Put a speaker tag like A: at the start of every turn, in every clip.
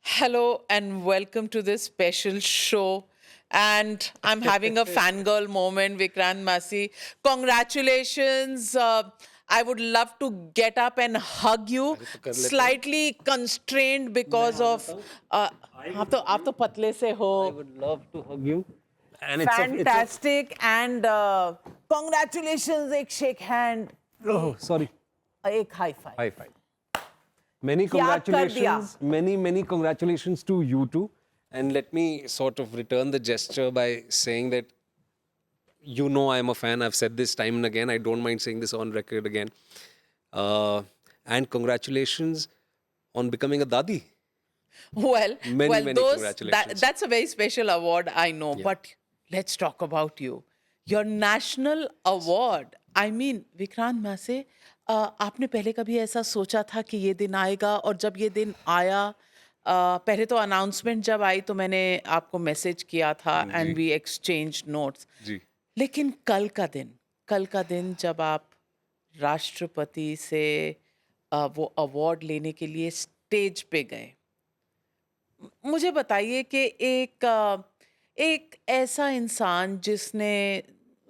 A: Hello and welcome to this special show. And I'm having a fangirl moment, Vikrant Masi. Congratulations. I would love to get up and hug you.
B: अरे तो कर लेते हैं.
A: Slightly constrained
B: मैं
A: because
B: uh
A: of.
B: जाता हूँ.
A: Uh,
B: I
A: आप
B: would
A: तो
B: hug
A: आप
B: you.
A: तो पतले से हो.
B: I would love to hug you. And it's a
A: Fantastic and congratulations. एक shake hand.
B: oh sorry.
A: एक high five.
B: High five. Many
A: याद कर दिया.
B: congratulations. Many congratulations to you too. And let me sort of return the gesture by saying that I'm a fan. I've said this time and again. I don't mind saying this on record again. Uh, and congratulations on becoming a dadi.
A: Well,
B: Many
A: those
B: congratulations.
A: that's a very special award, I know.
B: Yeah.
A: But let's talk about you. Your national award. I mean, Vikrant मासे, आपने पहले कभी ऐसा सोचा था कि ये दिन आएगा और जब ये दिन आया पहले तो अनाउंसमेंट जब आई तो मैंने आपको मैसेज किया था एंड
B: जी.
A: वी एक्सचेंज नोट्स
B: जी.
A: लेकिन कल का दिन जब आप राष्ट्रपति से वो अवार्ड लेने के लिए स्टेज पे गए मुझे बताइए कि एक ऐसा इंसान जिसने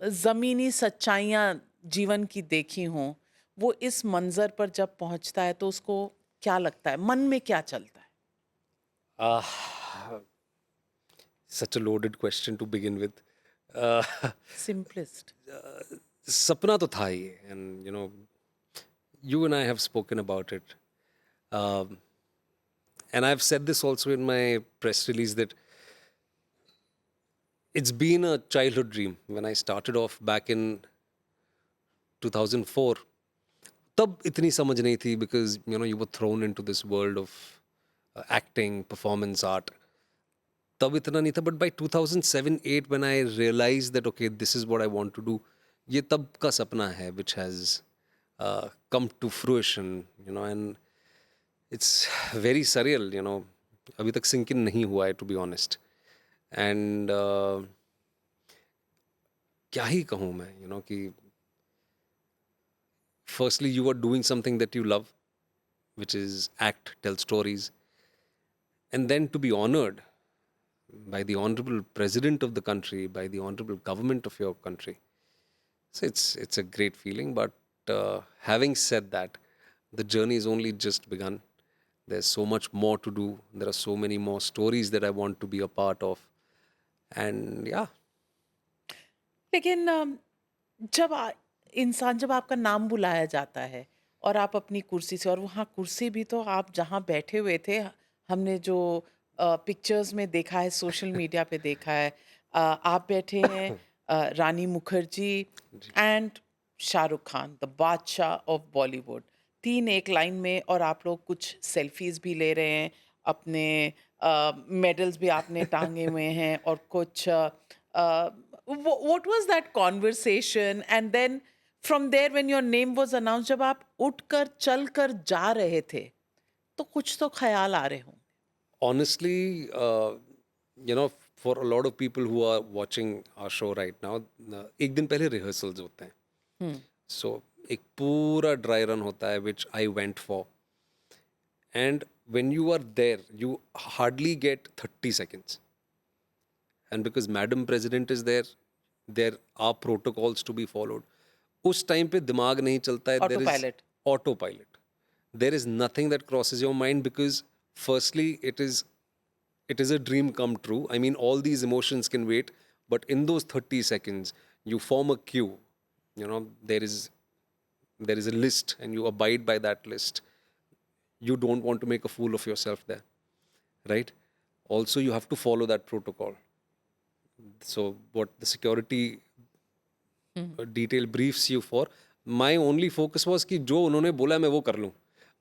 A: ज़मीनी सच्चाइयाँ जीवन की देखी हों, वो इस मंज़र पर जब पहुँचता है तो उसको क्या लगता है? मन में क्या चलता है?
B: Uh, Such a loaded question to begin with. Uh,
A: simplest.
B: सपना तो था ही, and you and I have spoken about it. Um, and I've said this also in my press release that it's been a childhood dream. When I started off back in 2004, तब इतनी समझ नहीं थी because you were thrown into this world of acting, performance art. तब इतना नहीं था, but by 2007-8 when I realized that okay, this is what I want to do, ये तब का सपना है which has come to fruition, and it's very surreal, अभी तक sink in नहीं हुआ है to be honest. And क्या ही कहूँ मैं, कि firstly you are doing something that you love, which is act, tell stories, and then to be honored by the honorable president of the country, by the honorable government of your country. So it's a great feeling. But having said that, the journey is only just begun. There's so much more to do. There are so many more stories that I want to be a part of. And yeah,
A: लेकिन इंसान जब आपका नाम बुलाया जाता है और आप अपनी कुर्सी से और वहाँ कुर्सी भी तो आप जहाँ बैठे हुए थे हमने जो पिक्चर्स में देखा है सोशल मीडिया पे देखा है आप बैठे हैं रानी मुखर्जी एंड शाहरुख खान द बादशाह ऑफ बॉलीवुड तीन एक लाइन में और आप लोग कुछ सेल्फीज भी ले रहे हैं अपने मेडल्स भी आपने टांगे हुए हैं और कुछ what was that conversation and then from there when your name was announced जब आप उठकर चलकर जा रहे थे तो कुछ तो ख्याल आ रहे हों
B: honestly, for a lot of people who are watching our show right now, एक दिन पहले rehearsals होते हैं. So एक पूरा dry run होता है which I went for. And when you are there, you hardly get 30 seconds. And because Madam President is there are protocols to be followed. उस टाइम पे दिमाग नहीं चलता है. There is
A: Autopilot.
B: autopilot. There is nothing that crosses your mind because firstly it is a dream come true. I mean, all these emotions can wait, but in those 30 seconds, you form a queue. There is a list, and you abide by that list. You don't want to make a fool of yourself there, right? Also, you have to follow that protocol. So, what the security detail briefs you for, my only focus was कि जो उन्होंने बोला मैं वो कर लूँ.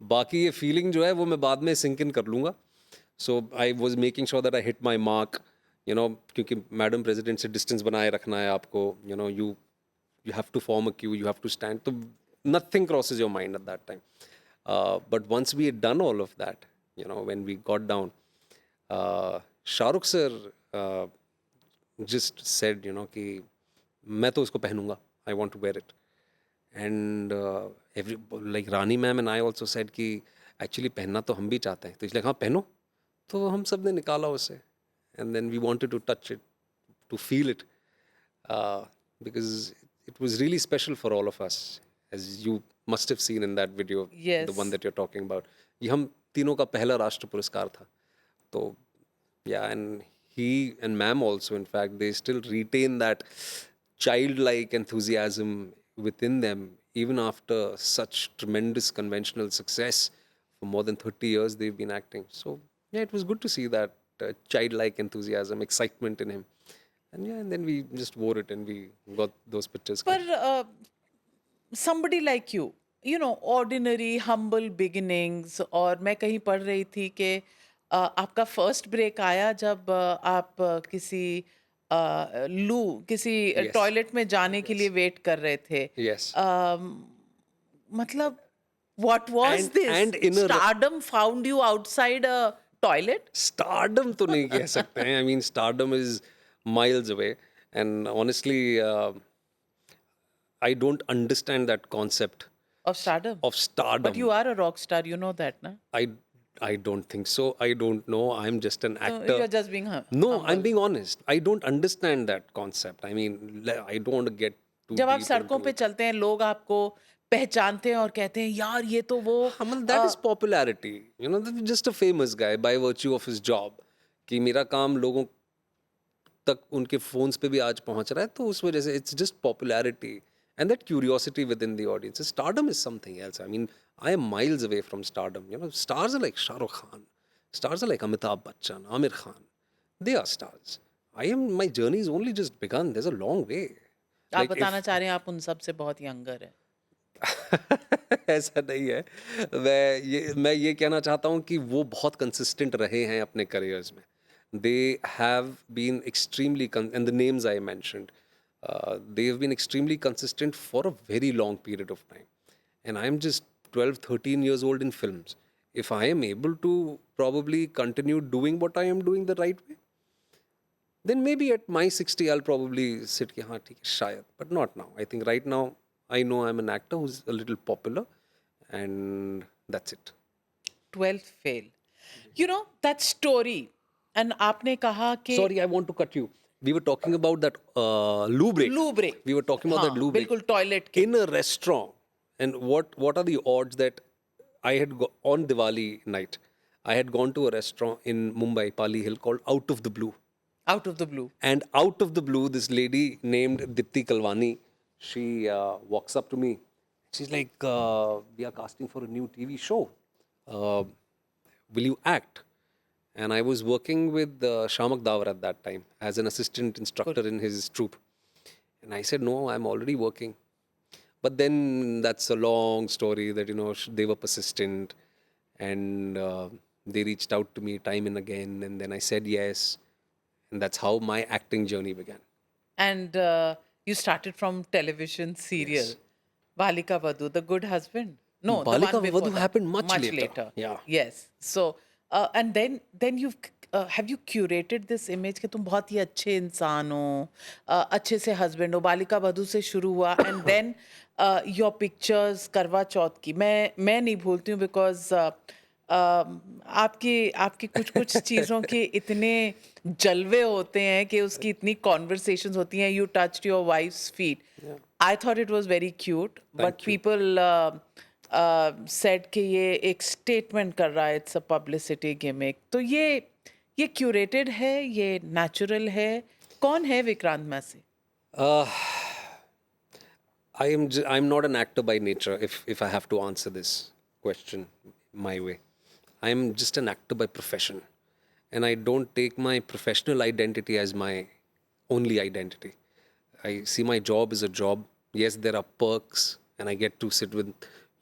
B: बाकी ये feeling जो है वो मैं बाद में sink in कर लूँगा. So I was making sure that I hit my mark, क्योंकि मैडम प्रेसिडेंट से डिस्टेंस बनाए रखना है आपको, you have to form a queue, you have to stand. So nothing crosses your mind at that time. But once we had done all of that, when we got down, Shahrukh sir just said, कि मैं तो इसको पहनूंगा, I want to wear it. And like Rani ma'am and I also said कि actually पहनना तो हम भी चाहते हैं, तो इसलिए हाँ पहनो. तो हम सब ने निकाला उसे, and then we wanted to touch it, to feel it, because it was really special for all of us, as you must have seen in that video, the one
A: Yes.
B: that you're talking about. ये हम तीनों का पहला राष्ट्र पुरस्कार था. तो yeah, and he and ma'am also, in fact, they still retain that childlike enthusiasm within them, even after such tremendous conventional success. For more than 30 years, they've been acting. So, yeah, it was good to see that childlike enthusiasm, excitement in him. And yeah, and then we just wore it and we got those pictures.
A: पर somebody like you know, ordinary humble beginnings, और मैं कहीं पढ़ रही थी कि आपका first break आया जब आप किसी
B: Yes.
A: टॉयलेट में जाने के लिए वेट कर रहे थे.
B: Yes.
A: मतलब what was
B: And-
A: this?
B: and in a-
A: Stardom found you outside a toilet?
B: Stardom तो नहीं कह सकते हैं. I mean, stardom is miles away. And honestly, I don't understand that concept
A: Of stardom?
B: of stardom.
A: But you are a rock star, you know that, na?
B: I don't think so. I don't know. I'm just an
A: So
B: actor.
A: you're just being
B: No, I'm
A: humble.
B: being honest. I don't understand that concept. I mean, I don't want to get too
A: जब आप
B: deep
A: सड़कों
B: into
A: पे
B: it.
A: चलते हैं लोग आपको पहचानते हैं और कहते हैं यार ये तो वो
B: Hamal, that is popularity. You know, that's just a famous guy by virtue of his job. कि मेरा काम लोगों तक उनके phones पे भी आज पहुंच रहा है, तो उस वजह से it's just popularity and that curiosity within the audience. Stardom is something else. I mean, I am miles away from stardom. You know, stars are like Shah Rukh Khan. Stars are like Amitabh Bachchan, Amir Khan. They are stars. My journey is only just begun. There's a long way.
A: आप
B: Like
A: बताना चाह रहे हैं आप उन सब से बहुत यंगर है.
B: ऐसा नहीं है. मैं ये कहना चाहता हूँ कि वो बहुत कंसिस्टेंट रहे हैं अपने करियर्स में. They have been extremely and the names I mentioned, they have been extremely consistent for a very long period of time. And I'm just 12, 13 years old in films. If I am able to probably continue doing what I am doing the right way, then maybe at my 60 I'll probably sit ki, haan, theek hai, shayad, but not now. I think right now I know I'm an actor who's a little popular, and that's it.
A: 12th fail. You know that story. And आपने कहा कि
B: Sorry, I want to cut you. We were talking about that loo break.
A: loo break.
B: We were talking about
A: हाँ,
B: that loo break.
A: बिल्कुल toilet के.
B: In a restaurant. And what are the odds that I had on Diwali night, I had gone to a restaurant in Mumbai, Pali Hill, called Out of the Blue.
A: Out of the blue.
B: And out of the blue, this lady named Dipti Kalwani, she walks up to me. She's like, we are casting for a new TV show. Will you act? And I was working with Shamak Dawar at that time as an assistant instructor in his troupe. And I said, no, I'm already working. But then that's a long story that, you know, they were persistent and they reached out to me time and again. And then I said yes. And that's how my acting journey began.
A: And you started from television serial. Balika Vadhu, The Good Husband. No, the
B: Balika
A: one before
B: Vadhu
A: that.
B: happened much later. Yeah.
A: Yes. So, and then you've have you curated this image कि तुम बहुत ही अच्छे इंसान हो, अच्छे से husband हो. बालिका वधू से शुरू हुआ and then your pictures करवा चौथ की मैं नहीं भूलती हूँ because आपकी कुछ चीज़ों के इतने जलवे होते हैं कि उसकी इतनी conversations होती हैं. You touched your wife's feet. I thought it was very cute, but people said कि ये एक statement कर रहा है, it's a publicity gimmick. तो ये curated है, ये natural है. कौन है Vikrant Massey?
B: I'm not an actor by nature, if I have to answer this question my way. I'm just an actor by profession. And I don't take my professional identity as my only identity. I see my job as a job. Yes, there are perks, and I get to sit with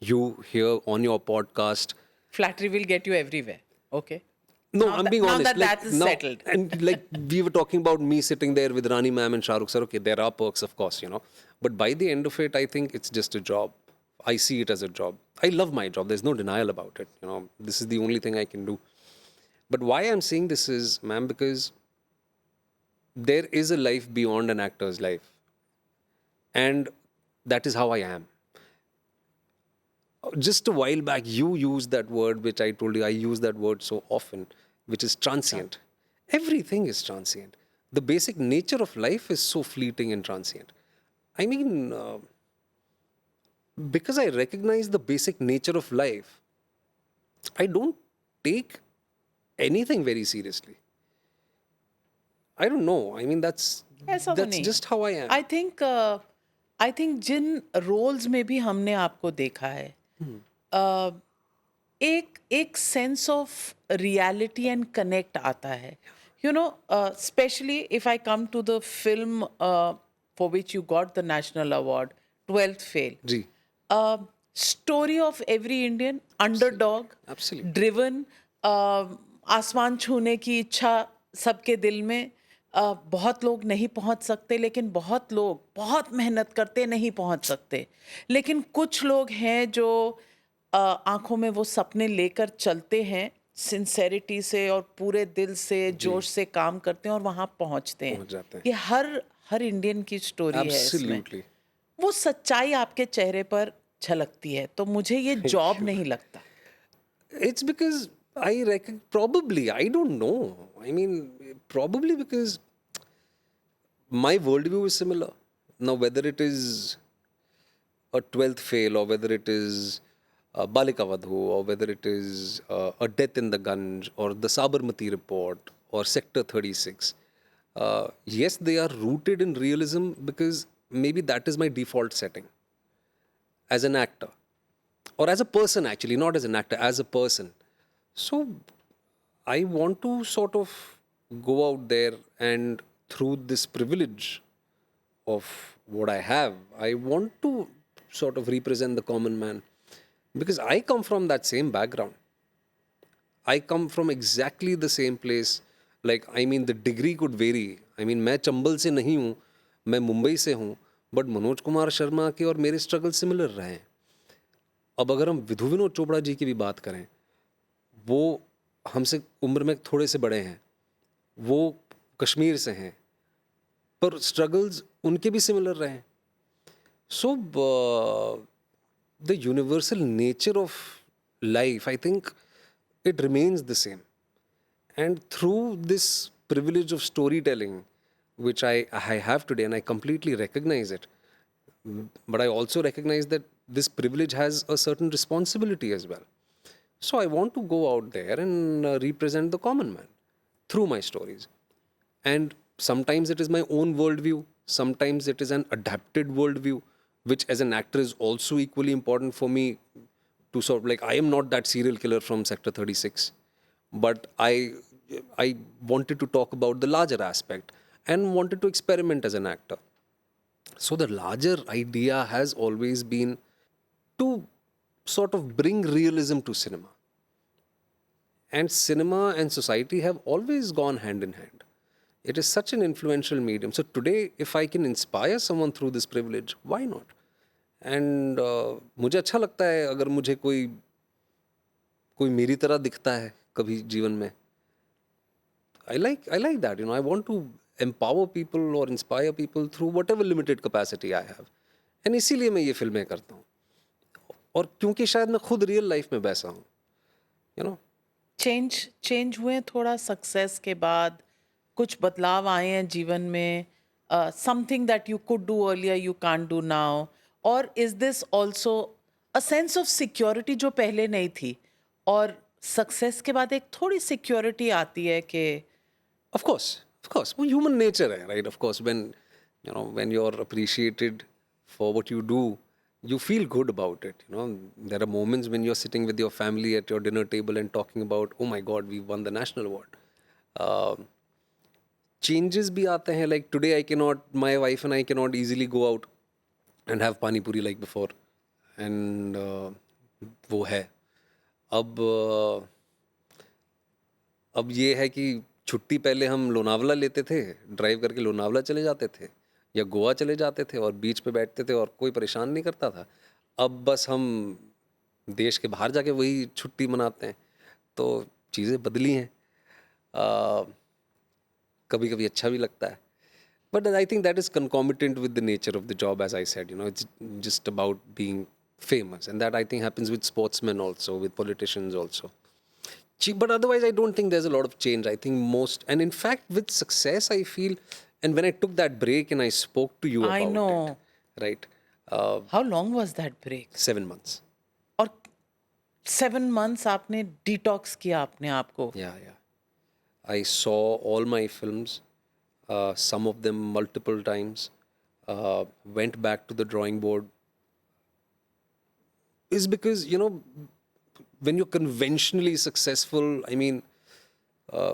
B: you here on your podcast.
A: Flattery will get you everywhere. Okay.
B: No,
A: Now
B: I'm
A: that-
B: being
A: now
B: honest.
A: that is settled.
B: And like we were talking about me sitting there with Rani ma'am and Shah Rukh sir. Okay, there are perks, of course, you know. But by the end of it, I think it's just a job. I see it as a job. I love my job. There's no denial about it. You know, this is the only thing I can do. But why I'm saying this is, ma'am, because there is a life beyond an actor's life. And that is how I am. Just a while back, you used that word, which I told you I use that word so often. which is transient. Everything is transient. The basic nature of life is so fleeting and transient. I mean, because I recognize the basic nature of life, I don't take anything very seriously. I don't know. I mean,
A: ऐसा तो
B: that's
A: नहीं
B: just how I am.
A: I think जिन roles में भी हमने आपको देखा है अ, एक एक sense of reality and connect आता है you know specially if I come to the film for which you got the national award 12th fail
B: जी,
A: story of every Indian underdog
B: absolutely.
A: Driven आसमान छूने की इच्छा सबके दिल में बहुत लोग नहीं पहुंच सकते लेकिन बहुत लोग बहुत मेहनत करते नहीं पहुंच सकते लेकिन कुछ लोग हैं जो आंखों में वो सपने लेकर चलते हैं सिंसेरिटी से और पूरे दिल से जोश से काम करते हैं और वहां पहुंचते हैं
B: पहुंच जाते हैं।
A: ये हर इंडियन की स्टोरी है इसमें
B: Absolutely.
A: वो सच्चाई आपके चेहरे पर झलकती है तो मुझे ये जॉब नहीं लगता
B: It's because I reckon, probably, I don't know. I mean, probably because my worldview is similar. Now, whether it is a 12th fail or whether it is Balika Vadhu or whether it is a death in the Ganj or the Sabarmati report or Sector 36, yes, they are rooted in realism because maybe that is my default setting as an actor or as a person, actually, not as an actor, as a person. So I want to sort of go out there and through this privilege of what I have, I want to sort of represent the common man because I come from that same background. I come from exactly the same place. Like, I mean, the degree could vary. I mean, मैं चंबल से नहीं हूँ, मैं मुंबई से हूँ, but Manoj Kumar Sharma के और मेरे स्ट्रगल सिमिलर रहे हैं. अब अगर हम विधु विनोद चोपड़ा जी की भी बात करें, वो हमसे उम्र में थोड़े से बड़े हैं, वो कश्मीर से हैं, पर स्ट्रगल्स उनके भी सिमिलर रहे हैं. So the universal nature of life, I think it remains the same. And through this privilege of storytelling, which I have today, and I completely recognize it, but I also recognize that this privilege has a certain responsibility as well. So I want to go out there and represent the common man through my stories. And sometimes it is my own worldview, sometimes it is an adapted worldview, which as an actor is also equally important for me to sort of like, I am not that serial killer from Sector 36, but I wanted to talk about the larger aspect and wanted to experiment as an actor. So the larger idea has always been to sort of bring realism to cinema. And cinema and society have always gone hand in hand. It is such an influential medium. So today, if I can inspire someone through this privilege, why not? And मुझे अच्छा लगता है अगर मुझे कोई मेरी तरह दिखता है कभी जीवन में. I like that, I want to empower people और inspire people through whatever limited capacity I have. And इसीलिए मैं ये फिल्में करता हूँ, और क्योंकि शायद मैं खुद रियल लाइफ में वैसा हूँ,
A: चेंज हुए हैं थोड़ा सक्सेस के बाद कुछ बदलाव आए हैं जीवन में something that you could do earlier you can't do now और is this also a sense of security जो पहले नहीं थी और सक्सेस के बाद एक थोड़ी सिक्योरिटी आती है कि
B: Of course, वो human nature है, right? Of course, when you're appreciated for what you do, you feel good about it. There are moments when you're sitting with your family at your dinner table and talking about, oh my God, we won the national award. Changes भी आते हैं. Like today, my wife and I cannot easily go out and have pani puri like before. And वो है. अब ये है कि छुट्टी पहले हम लोनावला लेते थे, ड्राइव करके लोनावला चले जाते थे या गोवा चले जाते थे और बीच पे बैठते थे और कोई परेशान नहीं करता था. अब बस हम देश के बाहर जाके वही छुट्टी मनाते हैं. तो चीज़ें बदली हैं. कभी कभी अच्छा भी लगता है. But I think that is concomitant with the nature of the job, as I said. It's just about being famous. And that I think happens with sportsmen also, with politicians also. But otherwise, I don't think there's a lot of change. I think most, and in fact, with success, I feel, and when I took that break and I spoke to you
A: I
B: about it,
A: know.
B: right?
A: How long was that break?
B: 7 months.
A: और 7 months आपने detox किया अपने आप को.
B: Yeah, yeah. I saw all my films, some of them multiple times, went back to the drawing board. Is because, when you're conventionally successful, I mean,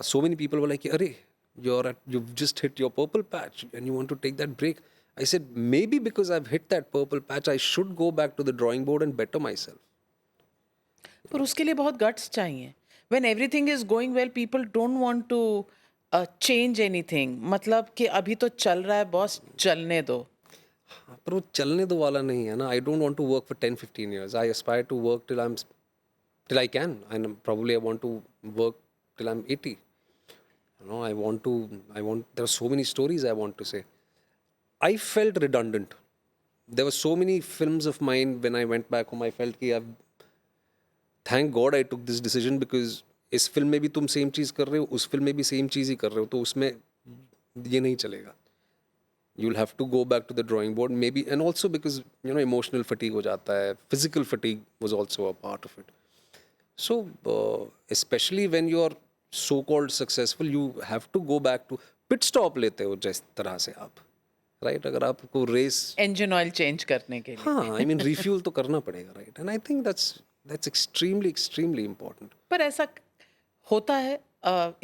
B: so many people were like, Arey, you've just hit your purple patch and you want to take that break. I said, maybe because I've hit that purple patch, I should go back to the drawing board and better myself.
A: पर उसके लिए बहुत guts चाहिए. When everything is going well, people don't want to change anything. मतलब कि अभी तो चल रहा है बॉस, चलने दो.
B: हाँ, पर वो चलने दो वाला नहीं है ना. I don't want to work for 10-15 years. I aspire to work till I can, and probably I want to work till I'm 80. There are so many stories I want to say. I felt redundant. There were so many films of mine when I went back home. I felt कि thank God I took this decision, because इस film में भी तुम same चीज़ कर रहे हो, उस film में भी सेम चीज़ ही कर रहे हो, तो उसमें ये नहीं चलेगा. You'll have to go back to the drawing board, maybe, and also because emotional fatigue हो जाता है, physical fatigue was also a part of it. So especially when you are so-called successful, you have to go back to pit stop लेते हो जिस तरह से आप, right? अगर आपको race,
A: इंजन ऑयल चेंज करने के लिए.
B: हाँ, I mean refuel तो करना पड़ेगा, right? And I think that's extremely important.
A: पर ऐसा होता है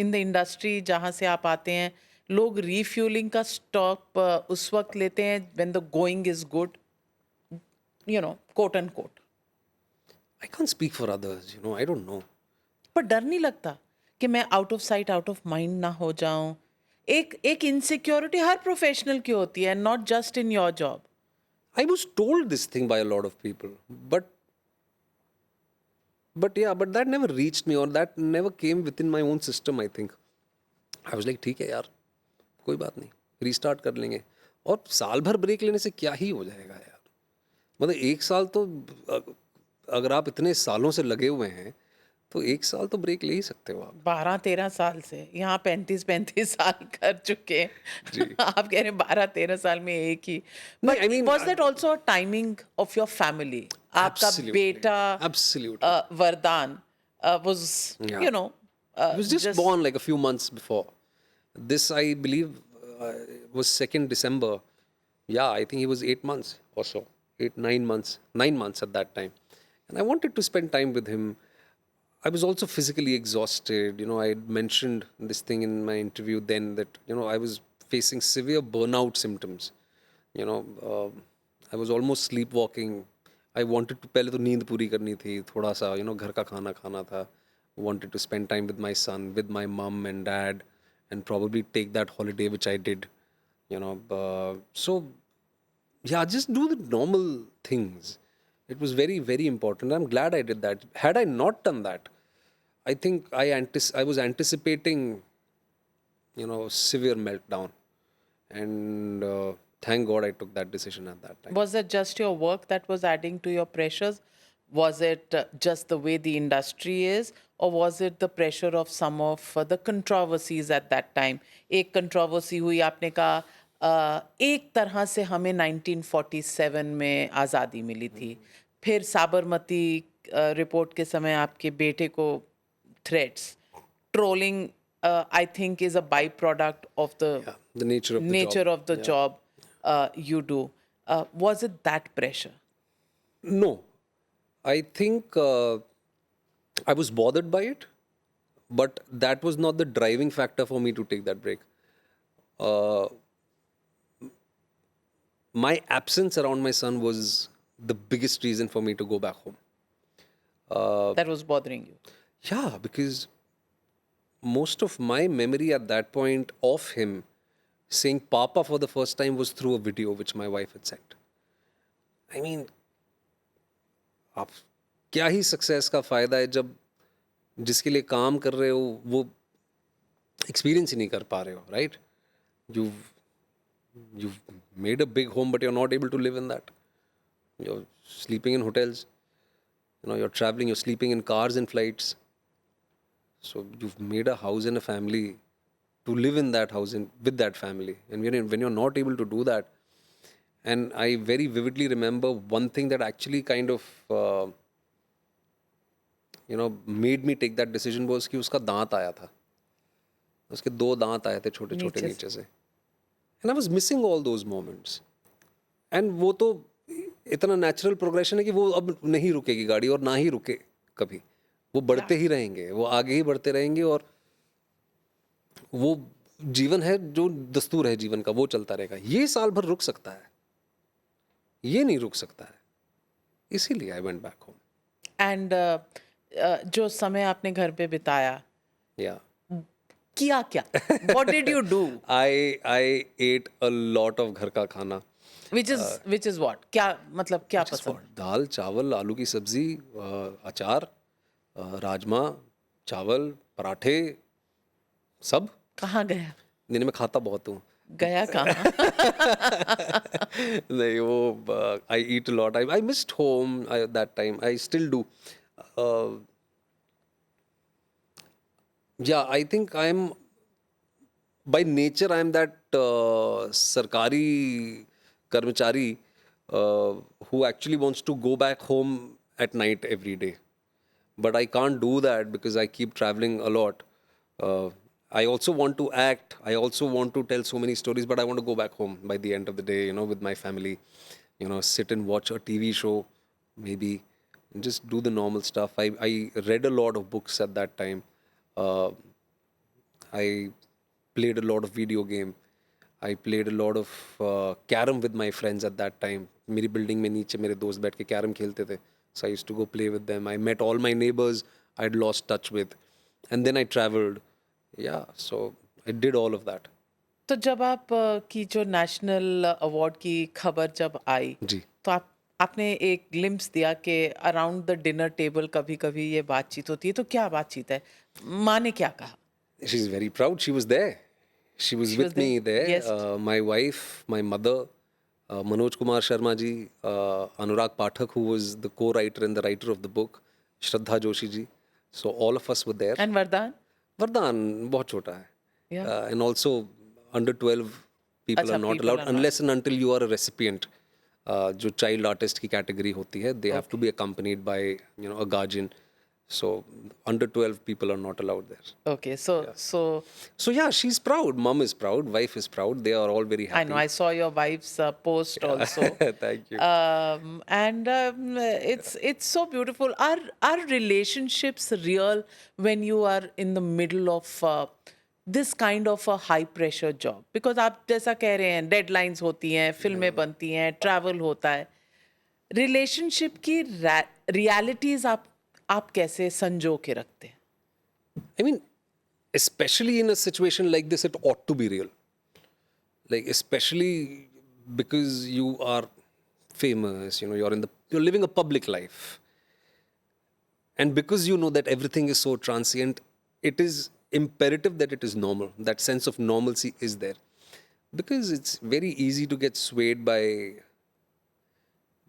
A: इन द इंडस्ट्री जहाँ से आप आते हैं, लोग रीफ्यूलिंग का स्टॉप उस वक्त लेते हैं when the going is good, quote and quote.
B: I can't speak for others, I don't know.
A: पर डर नहीं लगता कि मैं out of sight out of mind ना हो जाऊं? एक इनसिक्योरिटी हर प्रोफेशनल की होती है, not just in your job.
B: I was told this thing by a lot of people, but that never reached me, or that never came within my own system, I think. I was like, ठीक है यार, कोई बात नहीं, restart कर लेंगे. और साल भर ब्रेक लेने से क्या ही हो जाएगा यार. मतलब 1 साल तो, अगर आप इतने सालों से लगे हुए हैं, तो 1 साल तो ब्रेक ले ही सकते हो आप.
A: 12-13 साल से यहाँ 35-35 साल कर चुके हैं. आप कह रहे हैं 12-13 साल में एक ही.
B: नहीं,
A: but
B: I mean,
A: was that also a timing of your family? आपका
B: Absolutely.
A: बेटा
B: Absolutely.
A: वरदान was
B: Yeah. He was just born like a few months before. This, I believe, was 2nd December. Yeah, I think he was 8 months or so. 9 months at that time. And I wanted to spend time with him. I was also physically exhausted. I had mentioned this thing in my interview then, that, I was facing severe burnout symptoms. I was almost sleepwalking. I wanted to, पहले तो नींद पूरी करनी थी, थोड़ा सा, घर का खाना खाना था. Wanted to spend time with my son, with my mom and dad, and probably take that holiday, which I did. So yeah, just do the normal things. It was very, very important. I'm glad I did that. Had I not done that, I think I was anticipating, severe meltdown. And thank God I took that decision at that time.
A: Was it just your work that was adding to your pressures? Was it just the way the industry is, or was it the pressure of some of the controversies at that time? एक controversy हुई, आपने कहा एक तरह से हमें 1947 में आज़ादी मिली थी. फिर साबरमती रिपोर्ट के समय आपके बेटे को threats, trolling, I think is a byproduct of the
B: Yeah, the nature of the
A: nature
B: job.
A: of the job you do. Was it that pressure?
B: No, I think I was bothered by it, but that was not the driving factor for me to take that break. My absence around my son was the biggest reason for me to go back home.
A: That was bothering you.
B: Yeah, because most of my memory at that point of him saying Papa for the first time was through a video which my wife had sent. I mean, आप क्या ही success का फ़ायदा है जब जिसके लिए काम कर रहे हो वो एक्सपीरियंस ही नहीं कर पा रहे हो, right? You've made a big home, but you're not able to live in that. You're sleeping in hotels. You're traveling, you're sleeping in cars and flights. So you've made a house and a family to live in that house and with that family, and when you're not able to do that, and I very vividly remember one thing that actually kind of made me take that decision was कि उसका दांत आया था, उसके 2 दांत आए थे छोटे छोटे
A: नीचे से।
B: नीचे से, and I was missing all those moments. And वो तो इतना नेचुरल प्रोग्रेशन है कि वो अब नहीं रुकेगी गाड़ी, और ना ही रुके कभी, वो बढ़ते ही रहेंगे, वो आगे ही बढ़ते रहेंगे, और वो जीवन है, जो दस्तूर है जीवन का, वो चलता रहेगा. ये साल भर रुक सकता है, ये नहीं रुक सकता है. इसीलिए I went back home.
A: And जो समय आपने घर पे बिताया,
B: या
A: किया क्या? What did you do?
B: I at a lot of घर का खाना.
A: Which is what? क्या मतलब, क्या पसंद?
B: दाल चावल, आलू की सब्जी, अचार, राजमा चावल, पराठे, सब.
A: कहाँ गया?
B: नहीं, मैं खाता बहुत हूँ.
A: गया कहाँ?
B: नहीं, वो I eat a lot. I missed home that time. I still do. Yeah I think I am by nature I am that sarkari karmachari who actually wants to go back home at night every day, but I can't do that because I keep traveling a lot. I also want to act, I also want to tell so many stories, but I want to go back home by the end of the day, with my family, sit and watch a TV show, maybe, and just do the normal stuff. I read a lot of books at that time. I played a lot of video game. I played a lot of carom with my friends at that time. मेरी building में नीचे मेरे दोस्त बैठ के carom खेलते थे. So I used to go play with them. I met all my neighbors I'd lost touch with. And then I traveled. Yeah, so I did all of that.
A: तो जब आप की जो नेशनल अवार्ड की खबर जब आई,
B: जी.
A: तो आपने एक ग्लिम्स दिया कि अराउंड द डिनर टेबल कभी कभी ये बातचीत होती है, तो क्या बातचीत है? माँ ने क्या कहा?
B: She's very proud. She was there. She was
A: She
B: with
A: was
B: me
A: there,
B: there.
A: guest.
B: My wife, my mother, Manoj Kumar Sharma ji, Anurag Pathak, who was the co-writer and the writer of the book, Shraddha Joshi ji. So all of us were there.
A: And वरदान?
B: Vardhan बहुत छोटा है.
A: Yeah.
B: And also under 12 people
A: अच्छा,
B: are not
A: people
B: allowed
A: are not.
B: unless and until you are a recipient. जो child artist की category होती है, they have to be accompanied by a guardian. So under 12 people are not allowed there.
A: Okay, so
B: So yeah, she's proud. Mom is proud. Wife is proud. They are all very
A: I
B: happy.
A: know I saw your wife's post also.
B: Thank you.
A: And it's so beautiful. Are relationships real when you are in the middle of this kind of a high pressure job? Because आप जैसा कह रहे हैं, deadlines होती हैं, फिल्में बनती हैं, travel होता है. Relationship की realities आप कैसे संजो के रखते हैं?
B: I mean, especially in a situation like this, it ought to be real. Like, especially because you are famous, you're living a public life. And because you know that everything is so transient, it is imperative that it is normal. That sense of normalcy is there. Because it's very easy to get swayed by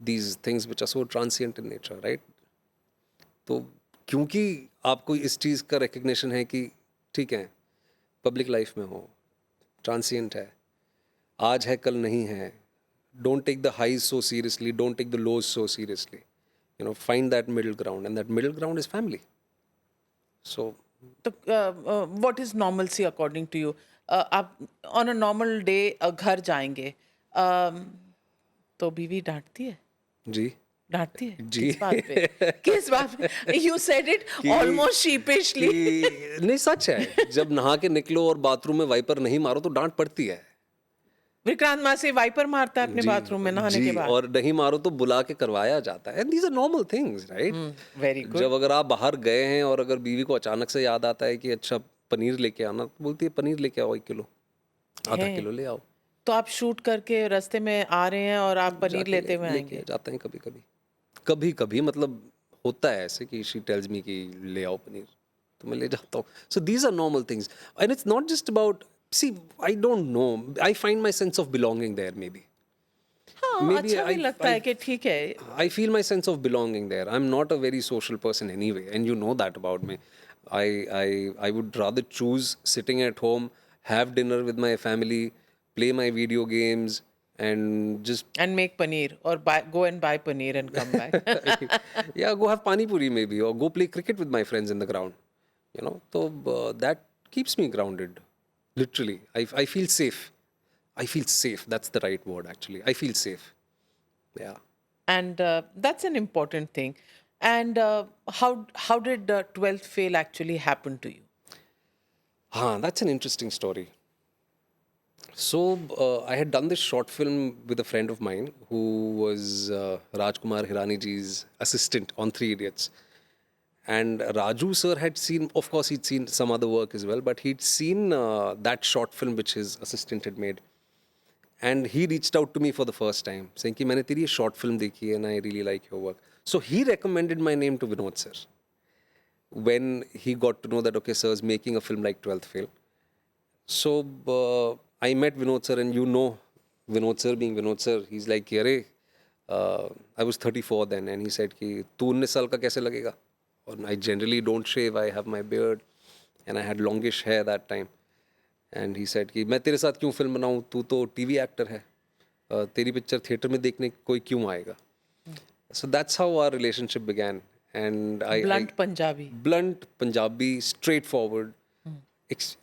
B: these things which are so transient in nature, right? तो क्योंकि आपको इस चीज़ का recognition है कि ठीक है, public life में हो, ट्रांसिएंट है, आज है कल नहीं है, don't take the highs so seriously, don't take the lows so seriously, find that middle ground, and that middle ground is family. So
A: तो what is normalcy according to you? आप ऑन अ नॉर्मल डे घर जाएंगे, तो बीवी डांटती है?
B: जी.
A: डांटती है?
B: जी.
A: किस बात पे? किस बात पे? You said it almost sheepishly.
B: नहीं, सच है. जब नहा के निकलो और बाथरूम में वाइपर नहीं मारो तो डांट पड़ती है.
A: विक्रांत मासी वाइपर मारता है अपने बाथरूम में नहाने के बाद?
B: और नहीं मारो तो बुला के करवाया जाता है. These are normal things, right?
A: Very good.
B: जब अगर आप बाहर गए हैं और अगर बीवी को अचानक से याद आता है कि अच्छा पनीर लेके आना, तो बोलती है पनीर लेके आओ 1 किलो, आधा किलो ले आओ.
A: तो आप शूट करके रास्ते में आ रहे हैं और आप पनीर लेते हुए आएंगे?
B: जाते हैं कभी कभी मतलब होता है ऐसे कि शी टेल्स मी कि ले आओ पनीर, तो मैं ले जाता हूँ. So these are normal things, and it's not just about, see, I don't know, I find my sense of belonging there, maybe.
A: हाँ, अच्छा भी लगता है कि ठीक है.
B: I feel my sense of belonging there. I'm not a very social person anyway, and you know that about me. I would rather choose sitting at home, have dinner with my family, play my video games, and just
A: And make paneer or go and buy paneer and come back.
B: yeah, go have pani puri maybe, or go play cricket with my friends in the ground. So that keeps me grounded. Literally, I feel safe. I feel safe. That's the right word, actually. I feel safe. Yeah.
A: And that's an important thing. And how did 12th fail actually happen to you?
B: That's an interesting story. So I had done this short film with a friend of mine who was Rajkumar Hirani ji's assistant on Three Idiots. And Raju sir had seen, of course, he'd seen some other work as well, but he'd seen that short film which his assistant had made. And he reached out to me for the first time, saying कि मैंने तेरी ये short film देखी है and I really like your work. So he recommended my name to Vinod sir when he got to know that, okay, sir is making a film like 12th Fail. So I met Vinod sir, and Vinod sir being Vinod sir, he's like, अरे, I was 34 then, and he said कि तू 19 साल का कैसे लगेगा? और I generally don't shave, I have my beard, and I had longish hair that time. And he said कि मैं तेरे साथ क्यों फिल्म बनाऊँ, तू तो टीवी एक्टर है, तेरी पिक्चर थिएटर में देखने कोई क्यों आएगा? So that's how our relationship began. And
A: Blunt Punjabi.
B: blunt Punjabi, straightforward.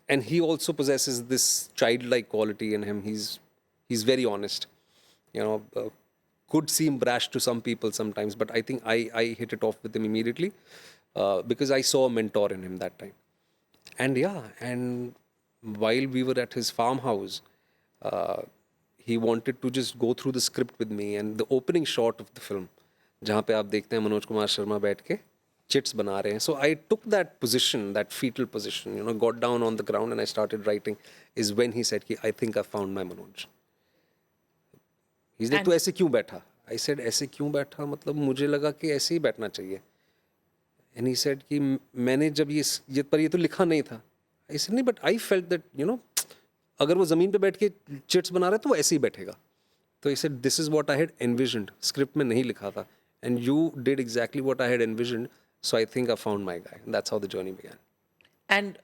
B: And he also possesses this childlike quality in him. He's very honest. Could seem brash to some people sometimes, but I think I hit it off with him immediately because I saw a mentor in him that time. And yeah, and while we were at his farmhouse, he wanted to just go through the script with me. And the opening shot of the film, जहाँ पे आप देखते हैं मनोज कुमार शर्मा बैठ के chits बना रहे हैं. So I took that position, that fetal position, got down on the ground and I started writing, is when he said कि I think I found my Manoj. He's like, तू ऐसे क्यों बैठा? I said, ऐसे क्यों बैठा? मतलब मुझे लगा कि ऐसे ही बैठना चाहिए. And he said कि मैंने जब ये पर ये तो लिखा नहीं था. I said, नहीं, but I felt that, अगर वो ज़मीन पे बैठ के चिट्स बना रहा है तो वो ऐसे ही बैठेगा. तो he said, this is what I had envisioned. Script में नहीं लिखा था. And you did exactly what I had envisioned. So I think I found my guy. And that's how the journey began.
A: And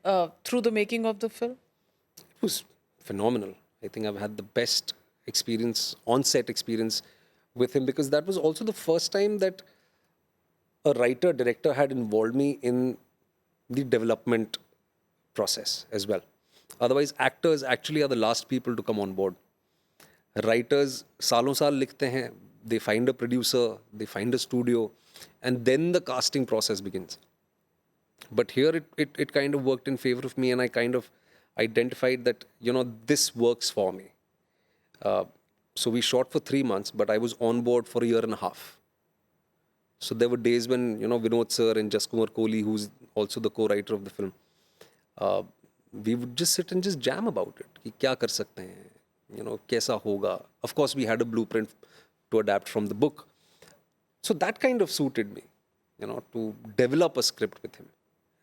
A: through the making of the film?
B: It was phenomenal. I think I've had the best experience, on-set experience with him, because that was also the first time that a writer, director had involved me in the development process as well. Otherwise, actors actually are the last people to come on board. Writers सालों साल लिखते हैं, they find a producer, they find a studio, and then the casting process begins. But here it kind of worked in favor of me, and I kind of identified that, this works for me. So we shot for 3 months, but I was on board for a year and a half. So there were days when, Vinod sir and Jaskumar Kohli, who's also the co-writer of the film, we would just sit and just jam about it. कि क्या कर सकते हैं, कैसा होगा. Of course, we had a blueprint to adapt from the book. So that kind of suited me, to develop a script with him.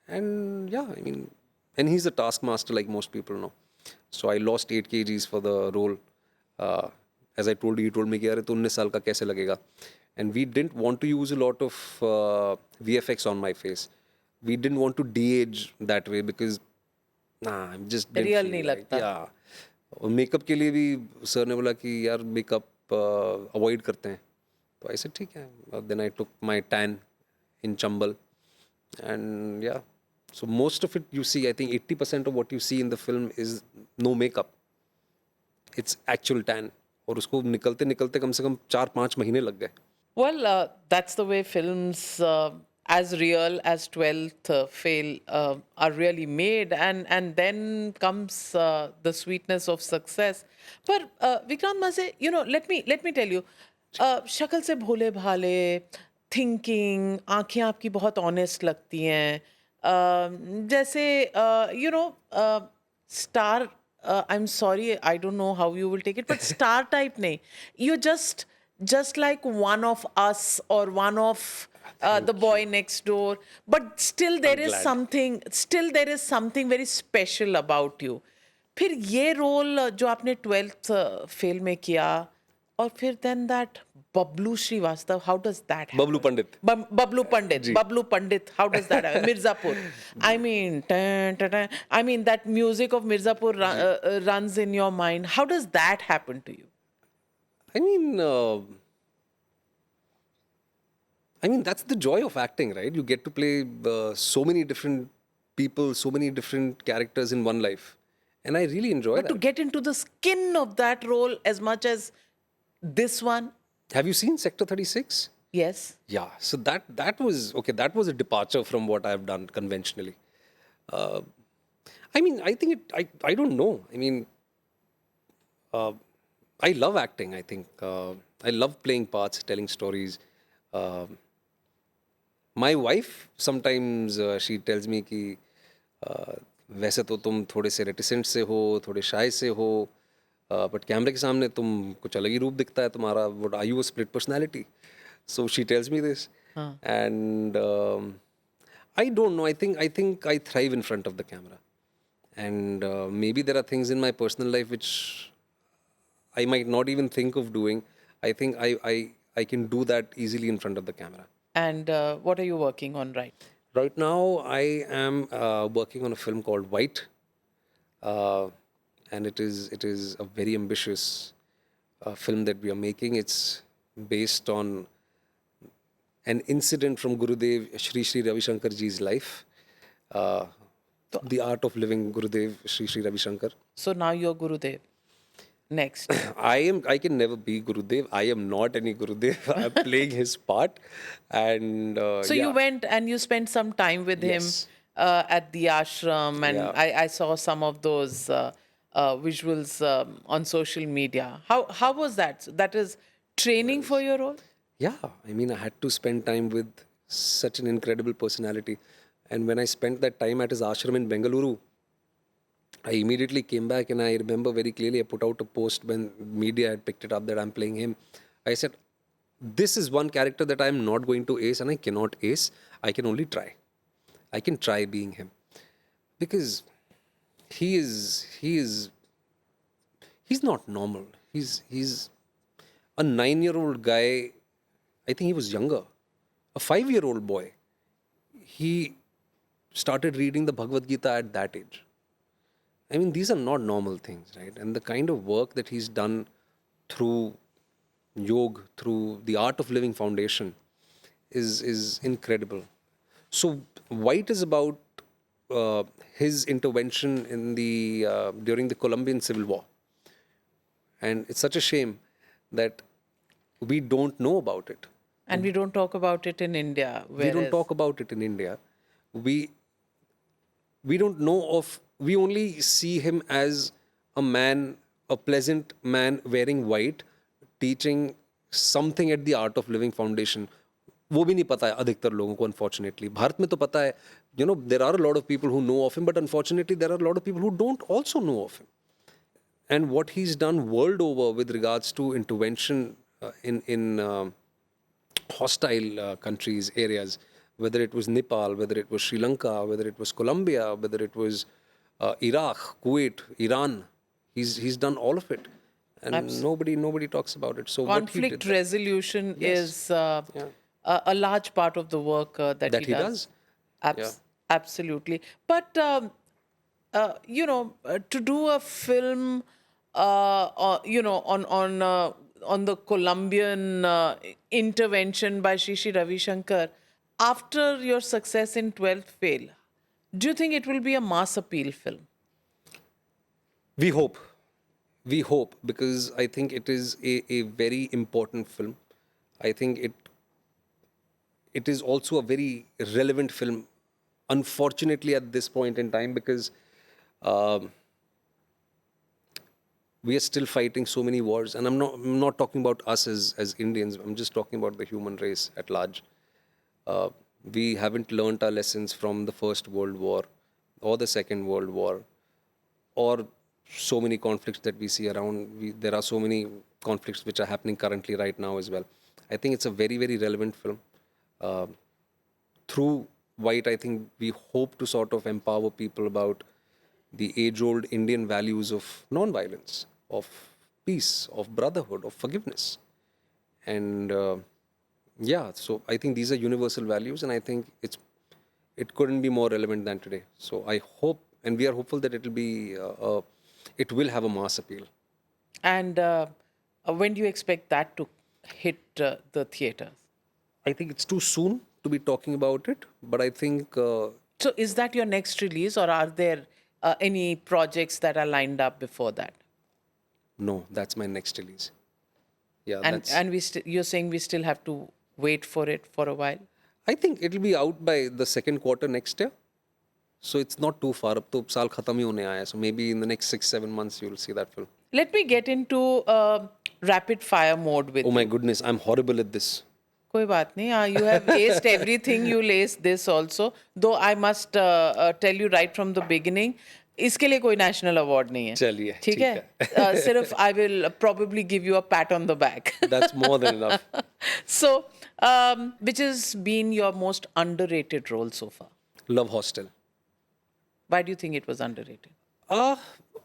B: And yeah, I mean, and he's a taskmaster like most people know. So I lost 8 kgs for the role. As I told you, he told me कि अरे तू 19 साल का कैसे लगेगा. And we didn't want to use a lot of VFX on my face. We didn't want to de-age that way because I just didn't
A: Real
B: feel
A: नहीं
B: like,
A: लगता.
B: yeah. और मेकअप के लिए भी सर ने बोला कि यार मेकअप अवॉइड करते हैं. तो I said ठीक है. Then I took my tan in Chambal. And yeah, so most of it you see, I think 80% of what you see in the film is no makeup. It's actual tan. और उसको निकलते निकलते कम से कम 4-5 महीने लग गए.
A: Well, that's the way films as real as 12th Fail are really made, and then comes the sweetness of success. But Vikrant Maze, let me tell you, शक्ल से भोले भाले, थिंकिंग, आंखें आपकी बहुत ऑनेस्ट लगती हैं. जैसे star, I am sorry, I don't know how you will take it, but star type नहीं. You just like one of us or one of the boy next door, but still there is something very special about you. फिर ये role जो आपने 12th fail में किया, और फिर then that Bablu Srivastav, how does that
B: Bablu
A: happen?
B: Pandit.
A: Bablu Pandit,
B: ji.
A: Bablu Pandit, how does that happen? Mirzapur. I mean, I mean that music of Mirzapur runs in your mind. How does that happen to you?
B: I mean, that's the joy of acting, right? You get to play so many different people, so many different characters in one life, and I really enjoy
A: But to
B: that.
A: get into the skin of that role as much as this one,
B: Have you seen Sector 36?
A: yes.
B: Yeah. So that was okay. That was a departure from what I've done conventionally. Uh, I mean, I think I don't know. I mean, I love acting. I think I love playing parts, telling stories. Um My wife sometimes she tells me कि वैसे तो तुम थोड़े से reticent से हो, थोड़े shy से हो, but कैमरे के सामने तुम कुछ अलग ही रूप दिखता है तुम्हारा. What are you, a split personality? So she tells me this,
A: Huh.
B: and I don't know. I think I thrive in front of the camera, and maybe there are things in my personal life which I might not even think of doing. I think I can do that easily in front of the camera.
A: And what are you working on right now?
B: Right now, I am working on a film called White, uh, and it is a very ambitious film that we are making. It's based on an incident from Gurudev Shri Shri Ravi Shankar ji's life, uh, the art of living Gurudev Shri Shri Ravi Shankar.
A: So now you're Gurudev. Next.
B: I can never be Gurudev. I am not any Gurudev. I'm playing his part, and
A: So you went and you spent some time with him
B: Yes.
A: at the ashram, and
B: Yeah.
A: I saw some of those visuals on social media. How was that? So that is training for your role?
B: Yeah, I mean, I had to spend time with such an incredible personality. And when I spent that time at his ashram in Bengaluru, I immediately came back and I remember very clearly I put out a post when media had picked it up that I'm playing him. I said, this is one character that I'm not going to ace and I cannot ace. I can only try. I can try being him. Because he's not normal. He's a 9-year-old guy. I think he was younger. A 5-year-old boy. He started reading the Bhagavad Gita at that age. I mean, these are not normal things, right? And the kind of work that he's done through yoga, through the Art of Living Foundation, is incredible. So, White is about his intervention in the during the Colombian Civil War, and it's such a shame that we don't know about it.
A: And we don't talk about it in India.
B: We don't
A: Whereas,
B: talk about it in India. We don't know of, we only see him as a man, a pleasant man wearing white, teaching something at the Art of Living Foundation. वो भी नहीं पता है अधिकतर लोगों को, unfortunately. Bharat में तो पता है, there are a lot of people who know of him, but unfortunately there are a lot of people who don't also know of him. And what he's done world over with regards to intervention in hostile countries, areas, whether it was Nepal, whether it was Sri Lanka, whether it was Colombia, whether it was Iraq, Kuwait, Iran. He's done all of it, and nobody talks about it. So what he did,
A: conflict resolution
B: Yes.
A: is a large part of the work that
B: that
A: he does.
B: Yeah.
A: Absolutely. But, to do a film, on the Colombian intervention by Shri Shri Ravi Shankar, after your success in 12th Fail, do you think it will be a mass appeal film?
B: We hope. We hope, because I think it is a very important film. I think it is also a very relevant film, unfortunately, at this point in time, because we are still fighting so many wars. And I'm not talking about us as Indians. I'm just talking about the human race at large. We haven't learnt our lessons from the First World War or the Second World War, or so many conflicts that we see around. There are so many conflicts which are happening currently right now as well. I think it's a very, very relevant film. Through White, I think we hope to sort of empower people about the age-old Indian values of non-violence, of peace, of brotherhood, of forgiveness. And yeah, so I think these are universal values, and I think it couldn't be more relevant than today. So I hope, and we are hopeful that it will have a mass appeal.
A: And when do you expect that to hit the theaters?
B: I think it's too soon to be talking about it, but I think
A: So is that your next release, or are there any projects that are lined up before that?
B: no, that's my next release. Yeah,
A: And
B: that's.
A: you're saying we still have to wait for it for a while?
B: I think it'll be out by the second quarter next year. So it's not too far. अब तो साल खत्म ही होने आया है. So maybe in the next 6-7 months you'll see that film.
A: Let me get into rapid fire mode with
B: Oh my
A: you.
B: goodness, I'm horrible at this.
A: कोई बात नहीं. You have aced everything. You'll ace this also. Though I must tell you right from the beginning, इसके लिए कोई national award नहीं है.
B: चलिए,
A: ठीक
B: ठीक
A: है?
B: है.
A: सिर्फ I will probably give you a pat on the back.
B: That's more than enough.
A: So, which has been your most underrated role so far?
B: Love Hostel.
A: Why do you think it was underrated?
B: Uh,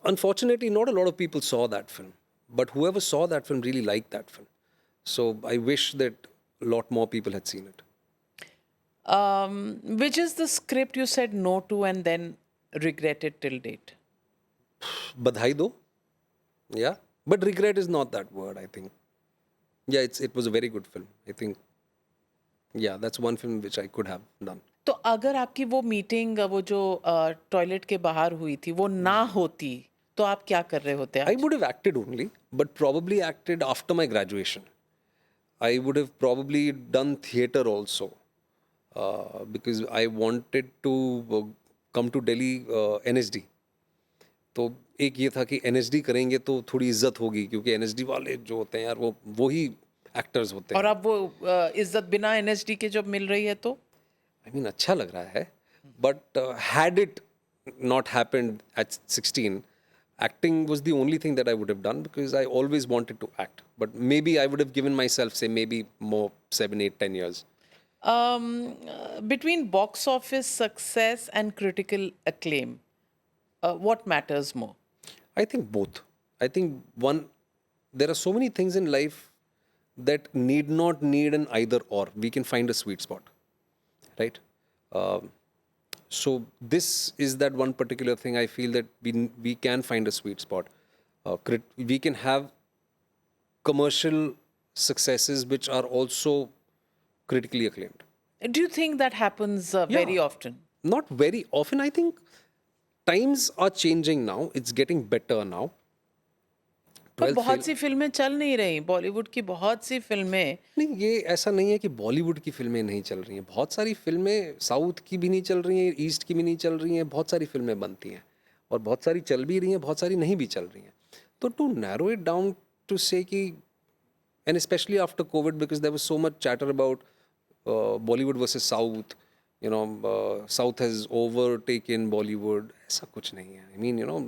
B: Unfortunately, not a lot of people saw that film. But whoever saw that film really liked that film. So I wish that a lot more people had seen it.
A: Which is the script you said no to and then regretted till date?
B: Badhai do. Yeah. But regret is not that word, I think. Yeah, it was a very good film. I think, yeah, that's one film which I could have done.
A: तो अगर आपकी वो meeting वो जो toilet के बाहर हुई थी वो ना होती तो आप क्या कर रहे होते
B: I would have acted only, but probably acted after my graduation. I would have probably done theatre also because I wanted to come to Delhi NSD. तो एक ये था कि NSD करेंगे तो थोड़ी इज्जत होगी क्योंकि NSD वाले जो होते हैं यार वो ही एक्टर्स होते
A: और
B: हैं.
A: अब वो इज्जत बिना एनएसडी के जब मिल रही है तो
B: I mean, अच्छा लग रहा है. But had it not happened at 16, acting was the only thing that I would have done because I always wanted to act. But maybe I would have given myself, say, maybe more 7, 8, 10 years.
A: between box office success and critical acclaim, what matters more?
B: I think both. I think there are so many things in life that need not need an either or. We can find a sweet spot, right? So this is that one particular thing I feel that we can find a sweet spot. We can have commercial successes which are also critically acclaimed.
A: Do you think that happens very
B: Yeah.
A: often?
B: Not very often. I think times are changing now. It's getting better now.
A: पर
B: 12th
A: बहुत
B: fail-
A: सी फिल्में चल नहीं रही. बॉलीवुड की बहुत सी फिल्में
B: नहीं, ये ऐसा नहीं है कि बॉलीवुड की फिल्में नहीं चल रही हैं. बहुत सारी फिल्में साउथ की भी नहीं चल रही हैं, ईस्ट की भी नहीं चल रही हैं. बहुत सारी फिल्में बनती हैं और बहुत सारी चल भी रही हैं, बहुत सारी नहीं भी चल रही हैं. तो to narrow it down to say कि and specially after covid because there was so much chatter about Bollywood versus south, you know, south has overtaken Bollywood. ऐसा कुछ नहीं है. I mean, you know,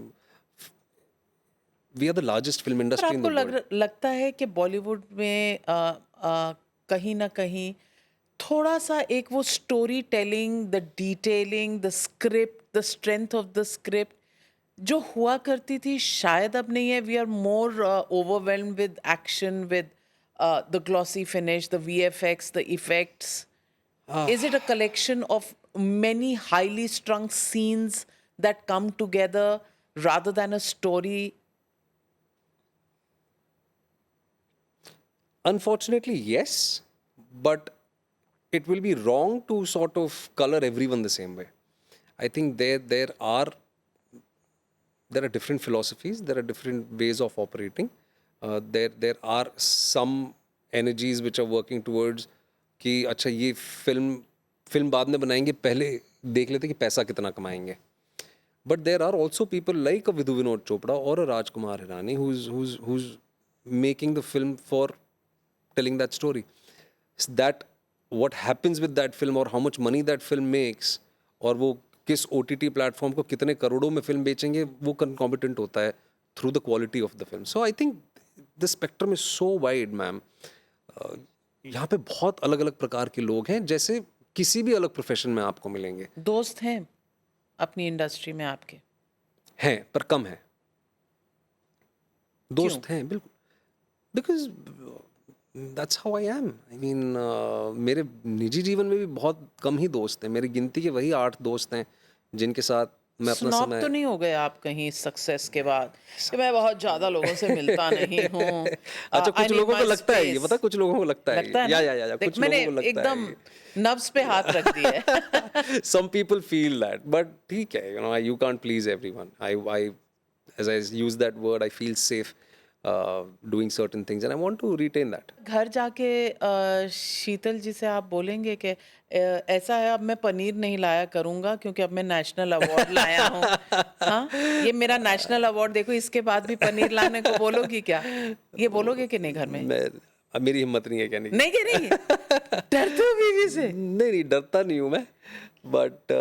B: we are the largest film
A: पर
B: industry in
A: आपको
B: the world.
A: लगता है कि बॉलीवुड में कहीं ना कहीं थोड़ा सा एक वो story telling, the detailing, the script, the strength of the script जो हुआ करती थी शायद अब नहीं है. We are more overwhelmed with action, with the glossy finish, the VFX, the effects. Is it a collection of many highly strung scenes that come together rather than a story?
B: Unfortunately, yes, but it will be wrong to sort of color everyone the same way. I think there are different philosophies, there are different ways of operating. There are some energies which are working towards कि अच्छा ये film बाद में बनाएंगे, पहले देख लेते कि पैसा कितना कमाएंगे. But there are also people like a Vidhu Vinod Chopra or a Rajkumar Hirani who's making the film for telling that story. That what happens with that film or how much money that film makes और वो किस OTT platform को कितने करोड़ों में film बेचेंगे वो concomitant होता है through the quality of the film. So I think the spectrum is so wide, ma'am. यहाँ पे बहुत अलग अलग प्रकार के लोग हैं जैसे किसी भी अलग प्रोफेशन में आपको मिलेंगे.
A: दोस्त हैं अपनी इंडस्ट्री में आपके?
B: हैं पर कम है. दोस्त हैं बिल्कुल, because that's how I am. I mean मेरे निजी जीवन में भी बहुत कम ही दोस्त हैं, मेरी गिनती के वही 8 दोस्त हैं जिनके साथ मैं अपना
A: स्नॉब
B: समय
A: तो नहीं हो गए आप कहीं सक्सेस के बाद कि मैं बहुत ज्यादा लोगों से मिलता नहीं हूँ,
B: अच्छा,
A: आई
B: कुछ
A: नीड
B: लोगों को
A: माय
B: लगता है ये, पता
A: स्पेस?
B: कुछ लोगों को लगता है
A: लगता है
B: ये,
A: ना?
B: या
A: देख
B: कुछ
A: मैंने
B: लोगों को लगता है
A: एकदम
B: ये।
A: नब्ज पे हाथ रख दिया है।
B: Some people feel that, but ठीक है, you can't please everyone. As I use that word, I feel safe doing certain things, and I want to retain that.
A: घर जाके शीतल जी से आप बोलेंगे कि ऐसा है अब मैं पनीर नहीं लाया करूंगा क्योंकि अब मैं नेशनल अवार्ड लाया हूँ। हाँ, ये मेरा नेशनल अवार्ड देखो, इसके बाद भी पनीर लाने को बोलोगी क्या? ये बोलोगे कि नहीं घर में?
B: मैं अब मेरी हिम्मत नहीं है कहने की।
A: नहीं करेंगे? डरते हो बीवी से?
B: नहीं, डरता नहीं हूँ मैं, but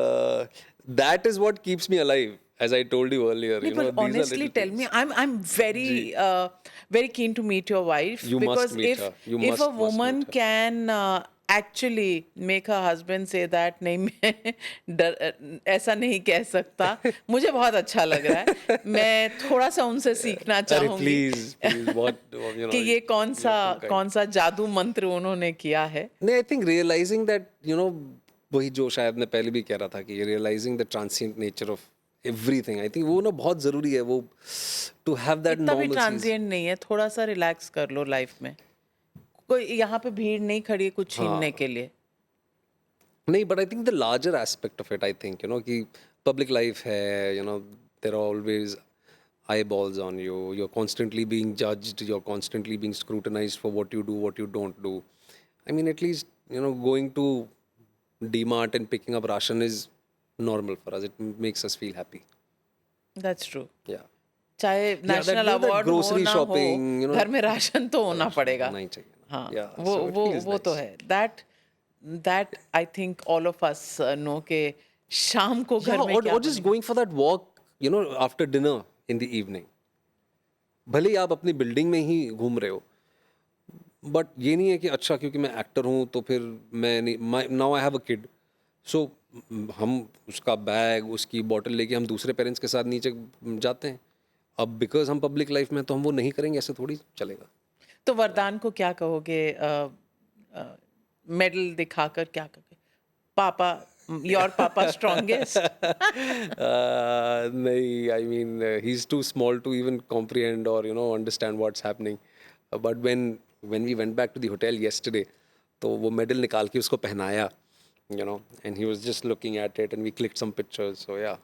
B: that is what keeps me alive. As I told you earlier,
A: नहीं, but
B: these are
A: honestly
B: little
A: tell me,
B: things.
A: I'm very
B: जी,
A: very keen to meet your wife,
B: you must
A: because
B: meet
A: if
B: her. You
A: if a
B: must
A: woman
B: meet her.
A: can actually make her husband say that नहीं मैं ऐसा नहीं कह सकता, मुझे बहुत अच्छा लग रहा है। मैं थोड़ा सा उनसे सीखना
B: अरे
A: चाहूंगी
B: प्लीज बहुत
A: कि ये कौन
B: you're
A: सा
B: too kind.
A: कौन सा जादू मंत्र उन्होंने किया है।
B: नहीं, आई थिंक रियलाइजिंग दैट वही जो शायद मैं पहले भी कह रहा था कि realising the transient nature of everything, I think वो ना बहुत ज़रूरी है, वो टू हैव दैट
A: इतना भी
B: नॉर्मल।
A: ट्रांजिएंट नहीं है, थोड़ा सा रिलैक्स कर लो लाइफ में। कोई यहाँ पे भीड़ नहीं खड़ी है कुछ छीनने
B: हाँ,
A: के लिए।
B: नहीं, but I think the larger aspect of it, I think कि पब्लिक लाइफ है, there are always eyeballs on you, you're constantly being judged, you're constantly being scrutinized for what you do, what you don't do. I mean, at least going to DMart and picking up ration is normal for us. It makes us feel happy.
A: That's true.
B: Yeah.
A: चाहे
B: Yeah, that
A: national
B: that
A: award हो
B: grocery
A: ना हो,
B: shopping,
A: घर में ration तो होना पड़ेगा।
B: होना ही चाहिए ना.
A: हाँ,
B: Yeah,
A: वो
B: so it
A: वो
B: feels
A: वो तो
B: nice.
A: है। That I think all of us know के शाम को घर
B: Yeah,
A: में क्या
B: or just
A: बनेगा।
B: going for that walk, after dinner in the evening. भले ही आप अपनी बिल्डिंग में ही घूम रहे हो, बट ये नहीं है कि अच्छा क्योंकि मैं एक्टर हूँ तो फिर मैं नहीं, now I have a kid, so हम उसका बैग उसकी बॉटल लेके हम दूसरे पेरेंट्स के साथ नीचे जाते हैं। अब बिकॉज हम पब्लिक लाइफ में, तो हम वो नहीं करेंगे, ऐसे थोड़ी चलेगा।
A: तो वरदान को क्या कहोगे? मेडल दिखाकर क्या कहोगे? पापा, योर पापा स्ट्रॉन्गेस्ट।
B: नहीं, I mean he is too small to even comprehend और understand what's happening, but when we went back to the hotel yesterday, तो वो मेडल निकाल के उसको पहनाया, and he was just looking at it and we clicked some pictures, so yeah.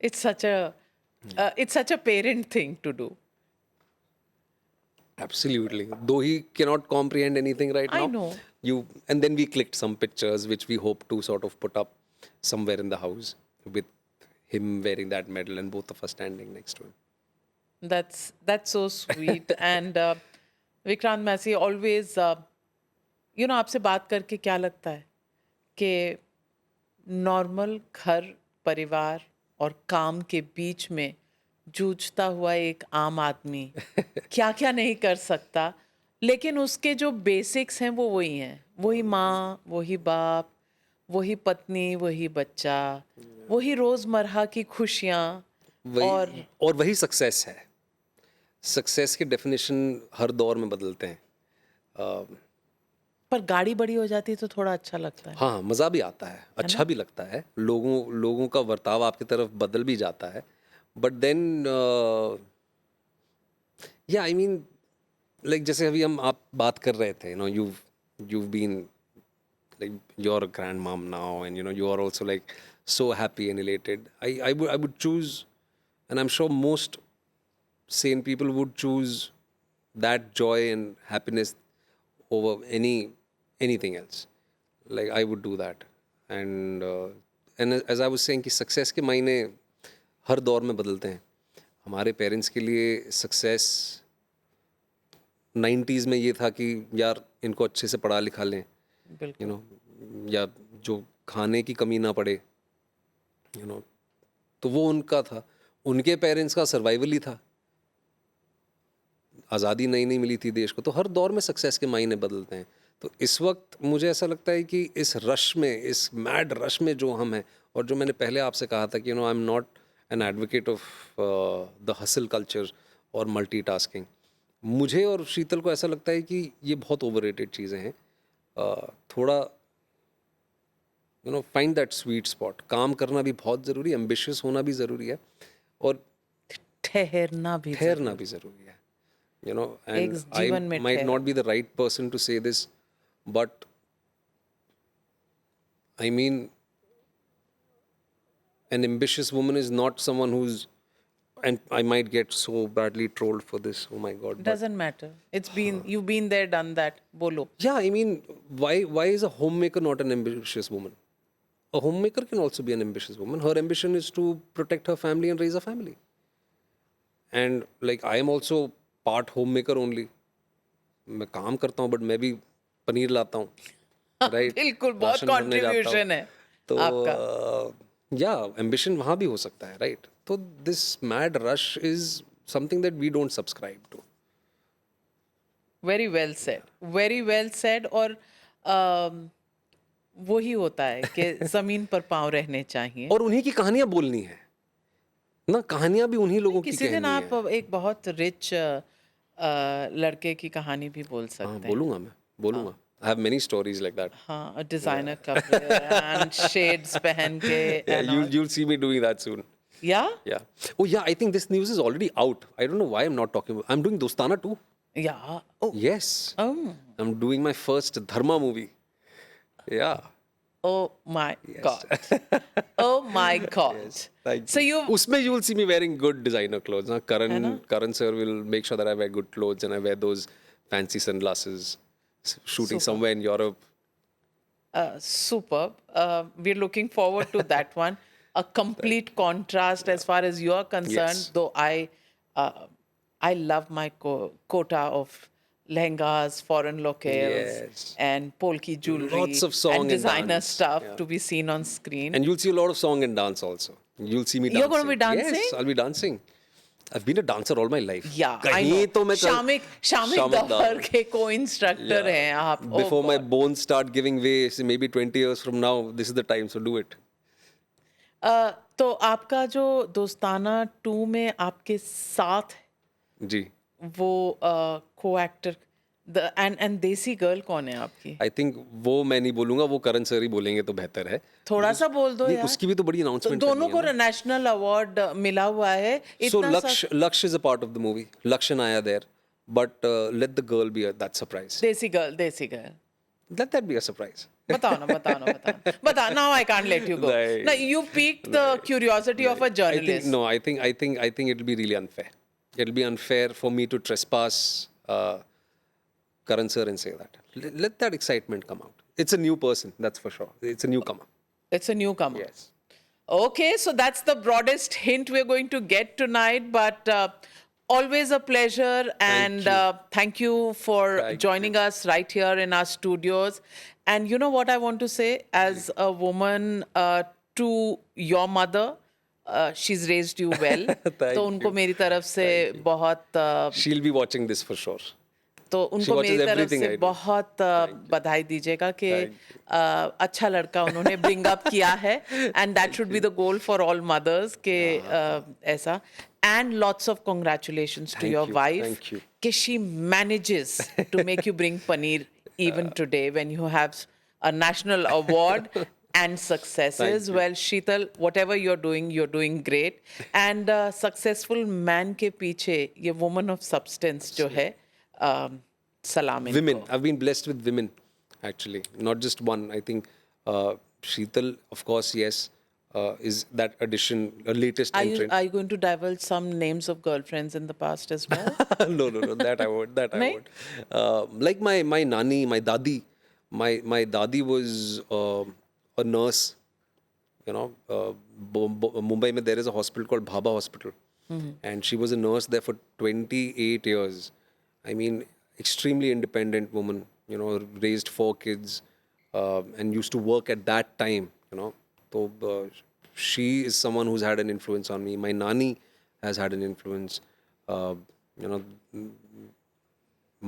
A: It's such a parent thing to do.
B: Absolutely, though he cannot comprehend anything right
A: I
B: now,
A: know.
B: and then we clicked some pictures which we hope to sort of put up somewhere in the house with him wearing that medal and both of us standing next to him.
A: That's so sweet. And Vikrant Massey, always आपसे बात करके क्या लगता है कि normal घर परिवार और काम के बीच में जूझता हुआ एक आम आदमी क्या क्या नहीं कर सकता, लेकिन उसके जो बेसिक्स हैं वो वही हैं। वही माँ, वही बाप, वही पत्नी, वही बच्चा, वही रोजमर्रा की खुशियाँ। और
B: वही सक्सेस है। सक्सेस की डेफिनेशन हर दौर में बदलते हैं।
A: पर गाड़ी बड़ी हो जाती है तो थोड़ा अच्छा लगता है।
B: हाँ, मज़ा भी आता है, अच्छा भी लगता है, लोगों का बर्ताव आपकी तरफ बदल भी जाता है, बट देन या आई मीन लाइक जैसे अभी आप बात कर रहे थे, you've been like your grandmom now, and you are also like so happy and elated. I would choose, and I'm sure most sane people would choose that joy and happiness over anything else. Like I would do that. And as I was saying कि success के मायने हर दौर में बदलते हैं। हमारे parents के लिए सक्सेस 90s में ये था कि यार इनको अच्छे से पढ़ा लिखा लें, या जो खाने की कमी ना पड़े, तो वो उनका था। उनके पेरेंट्स का सर्वाइवल ही था, आज़ादी नई नई मिली थी देश को, तो हर दौर में सक्सेस के मायने बदलते हैं। तो इस वक्त मुझे ऐसा लगता है कि इस रश में, इस मैड रश में जो हम हैं, और जो मैंने पहले आपसे कहा था कि I am not an advocate of the hustle culture और मल्टीटास्किंग, मुझे और शीतल को ऐसा लगता है कि ये बहुत ओवररेटेड चीज़ें हैं। थोड़ा फाइंड दैट स्वीट स्पॉट। काम करना भी बहुत ज़रूरी है, एम्बिशियस होना भी ज़रूरी है, और
A: ठहरना भी
B: ठहरना
A: ज़रूरी,
B: भी ज़रूरी है।
A: एक
B: And I
A: जीवन में
B: might
A: ठहर।
B: not be the right person to say this, but I mean, an ambitious woman is not someone who's, and I might get so badly trolled for this, oh my God, but
A: Doesn't matter. It's been, you've been there, done that. बोलो.
B: yeah, I mean, why is a homemaker not an ambitious woman? A homemaker can also be an ambitious woman. Her ambition is to protect her family and raise a family. And like I am also part homemaker only. मैं काम करता हूँ, but मैं भी पनीर लाता हूँ, right?
A: बिल्कुल, बहुत
B: राशन भरने जाता हूँ।
A: कंट्रीब्यूशन है
B: तो
A: आपका.
B: या एम्बिशन वहाँ भी हो सकता है, राइट? तो this mad rush is something that we don't subscribe to.
A: Very well said, very well said. और वही होता है कि जमीन पर पाँव रहने चाहिए.
B: और उन्हीं की कहानियां बोलनी है ना, कहानियां भी उन्हीं लोगों की
A: किसी दिन
B: कहनी
A: आप
B: है।
A: एक बहुत रिच लड़के की कहानी भी बोल
B: हाँ,
A: सकते हैं.
B: बोलूंगा, मैं बोलूंगा। I have many stories like that.
A: हाँ, डिजाइनर कपड़े एंड शेड्स पहन के and all.
B: You'll see me doing that soon.
A: या
B: Yeah. Oh yeah, I think this news is already out. I don't know why I'm not talking about. I'm doing Dostana too.
A: या ओ
B: Yes. I'm doing my first Dharma movie. Yeah.
A: Oh my God, oh my God.
B: Thank
A: So
B: you.
A: you,
B: Usme you will see me wearing good designer clothes. Huh? Karan sir will make sure that I wear good clothes and I wear those fancy sunglasses. Shooting
A: Super.
B: somewhere in Europe.
A: superb. We're looking forward to that one. A complete contrast as far as you're concerned.
B: Yes.
A: Though I love my quota of lehengas, foreign locales,
B: Yes.
A: and polki jewelry,
B: Lots of song and
A: designer
B: dance.
A: stuff
B: Yeah.
A: to be seen on screen.
B: And you'll see a lot of song and dance also. You'll see me dancing.
A: You're gonna be dancing?
B: Yes, I'll be dancing. I've been a dancer all my life.
A: Yeah, I
B: कहीं
A: know.
B: तो मैं
A: Shamik Dawar के co-instructor हैं आप. Oh
B: Before my
A: God.
B: bones start giving way, say maybe 20 years from now, this is the time, so do it.
A: तो आपका जो दोस्ताना 2 में आपके साथ
B: जी।
A: वो को-एक्टर एंड देसी गर्ल कौन है आपकी?
B: आई थिंक वो मैं नहीं बोलूंगा, वो करण सर ही बोलेंगे तो बेहतर है।
A: थोड़ा सा बोल दो
B: नहीं,
A: यार.
B: उसकी भी तो बड़ी
A: तो
B: अनाउंसमेंट
A: दोनों को नेशनल अवार्ड मिला हुआ है.
B: सो
A: इतना
B: लक्ष्य is a part of the movie. लक्ष्य and I are there, but let the girl be that surprise.
A: देसी girl.
B: Let that be a surprise.
A: बताओ. Now I can't let you go.
B: Right.
A: Now you piqued the curiosity of a journalist.
B: I think it'll be really unfair. It'll be unfair for me to trespass Karan sir and say that. Let that excitement come out. It's a new person, that's for sure. It's a newcomer.
A: It's a newcomer.
B: Yes.
A: Okay, so that's the broadest hint we're going to get tonight, but always a pleasure, and thank you for joining us right here in our studios. And you know what I want to say, as a woman to your mother, she's raised you well. तो उनको मेरी तरफ से बहुत
B: She'll be watching this for sure.
A: तो उनको
B: watches
A: मेरी तरफ
B: everything
A: से
B: I do.
A: बहुत बधाई दीजिएगा कि अच्छा लड़का उन्होंने ब्रिंग अप किया है, and that should be the goal for all mothers के ऐसा. And lots of congratulations to your
B: Thank
A: wife
B: you.
A: कि she manages to make you bring paneer even today when you have a national award and successes. Well, Sheetal, whatever you're doing great. And successful man के पीछे ये woman of substance जो है, salam इनको.
B: Women. I've been blessed with women, actually. Not just one. I think Sheetal, of course, yes, is that addition, a latest entrant.
A: Are you going to divulge some names of girlfriends in the past as well?
B: No, that I would. That I
A: Nahi?
B: would. Like my nani, my dadi. My dadi was a nurse. Mumbai mein there is a hospital called Bhabha Hospital, and she was a nurse there for 28 years. I mean, extremely independent woman. Raised 4 kids, and used to work at that time. So she is someone who's had an influence on me. My nani has had an influence.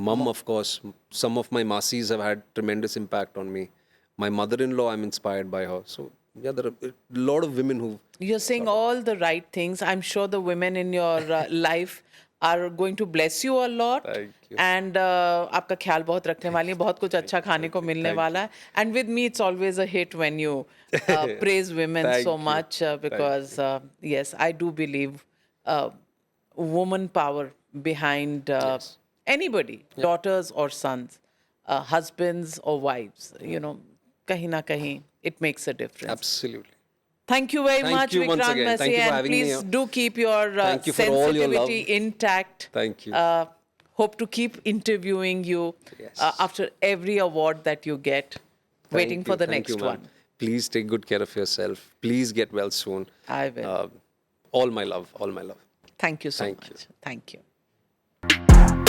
B: Mum, of course. Some of my masis have had tremendous impact on me. My mother-in-law, I'm inspired by her. So yeah, there are a lot of women who.
A: You're saying all the right things. I'm sure the women in your life are going to bless you a lot.
B: Thank you.
A: And आपका ख्याल बहुत रखने वाली है, बहुत कुछ अच्छा खाने को मिलने वाला है. And with me, it's always a hit when you praise women
B: Thank
A: so
B: you.
A: much because yes, I do believe woman power behind
B: Yes.
A: anybody, daughters or sons, husbands or wives. You know, kahin na kahin, it makes a difference.
B: Absolutely.
A: Thank you very
B: Thank
A: much,
B: you once
A: Vikrant
B: again. Thank
A: Messi,
B: you for
A: and
B: having me
A: please
B: here.
A: do keep your
B: Thank you for all your love.
A: sensitivity intact.
B: Thank you.
A: Hope to keep interviewing you
B: Yes.
A: after every award that you get. Waiting
B: Thank
A: for
B: you.
A: the
B: Thank
A: next
B: you, ma'am.
A: one.
B: Please take good care of yourself. Please get well soon.
A: I will.
B: All my love. All my love.
A: Thank you so
B: Thank you.
A: much. Thank you.